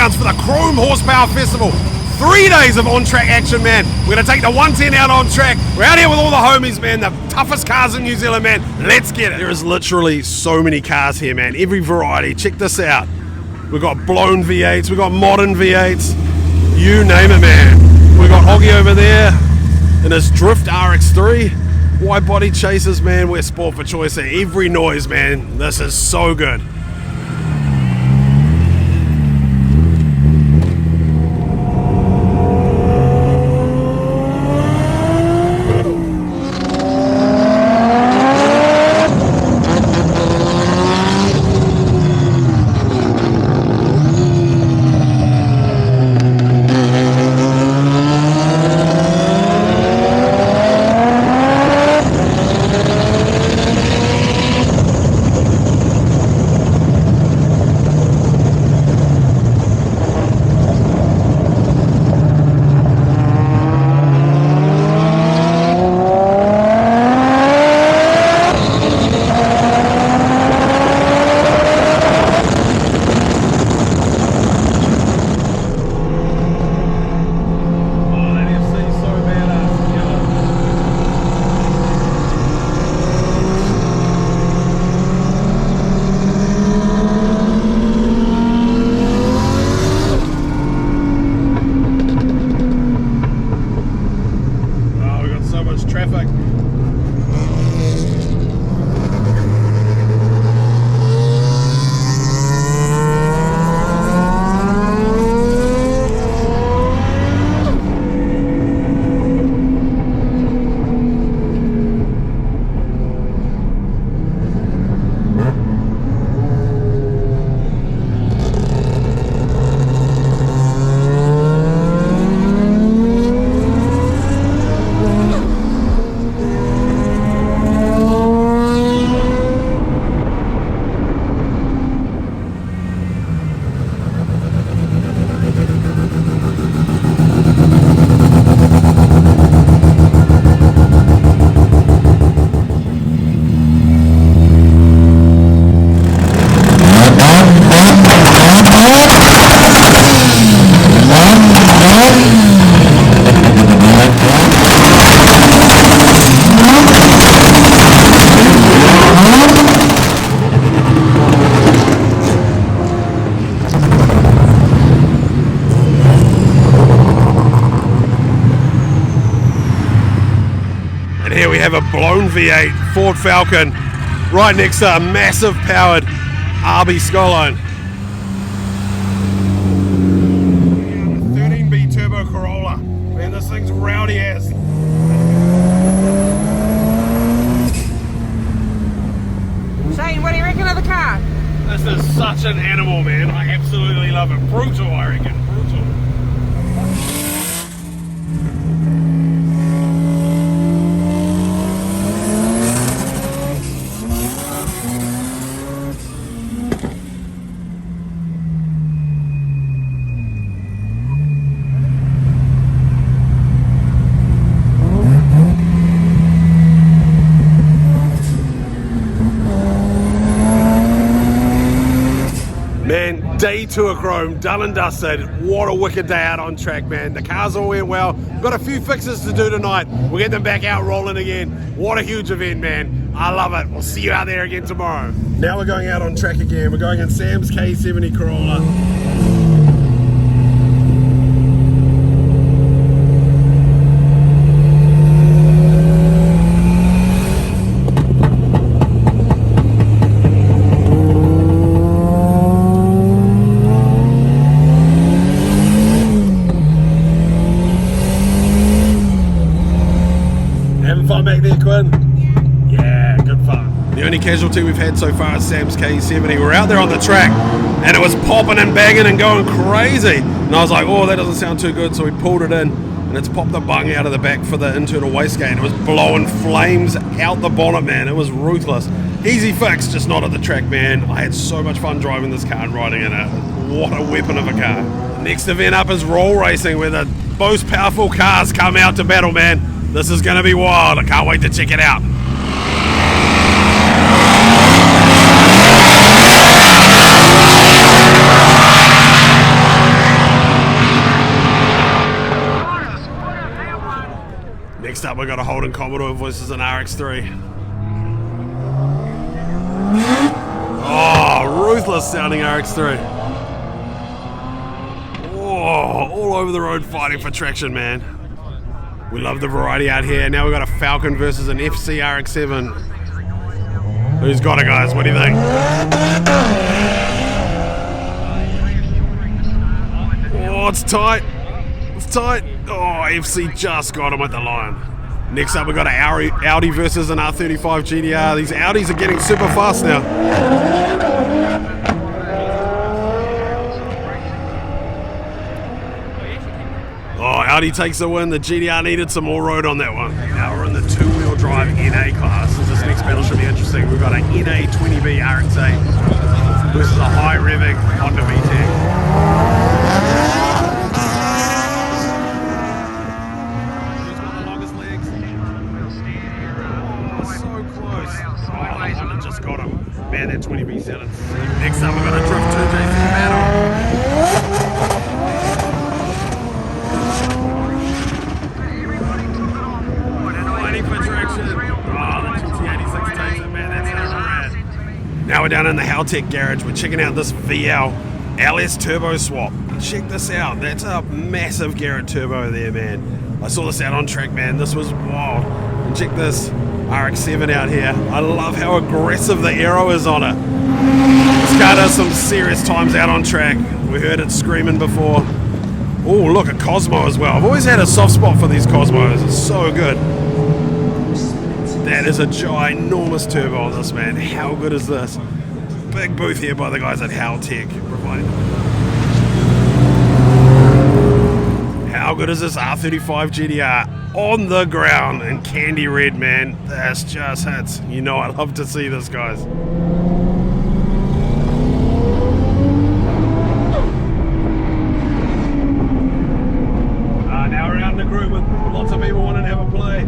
showdowns for the Chrome Horsepower Festival. 3 days of on-track action, man. We're going to take the 110 out on track. We're out here with all the homies, man. The toughest cars in New Zealand, man. Let's get it. There is literally so many cars here, man. Every variety. Check this out. We've got blown V8s. We've got modern V8s. You name it, man. We've got Oggy over there in his Drift RX3. Wide body chasers, man. We're sport for choice at every noise, man. This is so good. And here we have a blown V8 Ford Falcon right next to a massive powered RB Skyline. 13B turbo Corolla. Man, this thing's rowdy as. Shane, what do you reckon of the car? This is such an animal, man. I absolutely love it. Brutal, I reckon. Brutal. Man, day 2 of Chrome, done and dusted. What a wicked day out on track, man. The cars all went well. We've got a few fixes to do tonight. We'll get them back out rolling again. What a huge event, man. I love it. We'll see you out there again tomorrow. Now we're going out on track again. We're going in Sam's K70 Corolla. Having fun back there, Quinn? Yeah, good fun. The only casualty we've had so far is Sam's K70. We're out there on the track and it was popping and banging and going crazy. And I was like, oh, that doesn't sound too good. So we pulled it in and it's popped the bung out of the back for the internal wastegate. It was blowing flames out the bonnet, man. It was ruthless. Easy fix, just not at the track, man. I had so much fun driving this car and riding in it. What a weapon of a car. The next event up is roll racing, where the most powerful cars come out to battle, man. This is going to be wild. I can't wait to check it out. Next up, we got a Holden Commodore versus an RX-3. Oh, ruthless sounding RX-3. Oh, all over the road fighting for traction, man. We love the variety out here. Now we got a Falcon versus an FC RX-7. Who's got it, guys? What do you think? Oh, it's tight. It's tight. Oh, FC just got him at the line. Next up, we got an Audi versus an R35 GDR. These Audis are getting super fast now. Oh, Audi takes the win. The GDR needed some more road on that one. Now we're in the two-wheel drive NA class. This next battle should be interesting. We've got an NA 20B RX-8 versus a high-revving Honda VTEC. Just got him. Man, that 20B sounded sick. Next up, we've got a Drift 2 JC battle. Waiting for traction. Oh, the GT86 takes it, man. That sounds rad. Now we're down in the Haltech garage. We're checking out this VL LS turbo swap. Check this out. That's a massive Garrett turbo there, man. I saw this out on track, man. This was wild. And check this RX-7 out here. I love how aggressive the aero is on it. This car does some serious times out on track. We heard it screaming before. Oh, look, a Cosmo as well. I've always had a soft spot for these Cosmos. It's so good. That is a ginormous turbo on this, man. How good is this? Big booth here by the guys at Haltech providing. How good is this R35 GDR on the ground in candy red, man? That's just hits. You know I love to see this, guys. Now we're out in the group with lots of people wanting to have a play.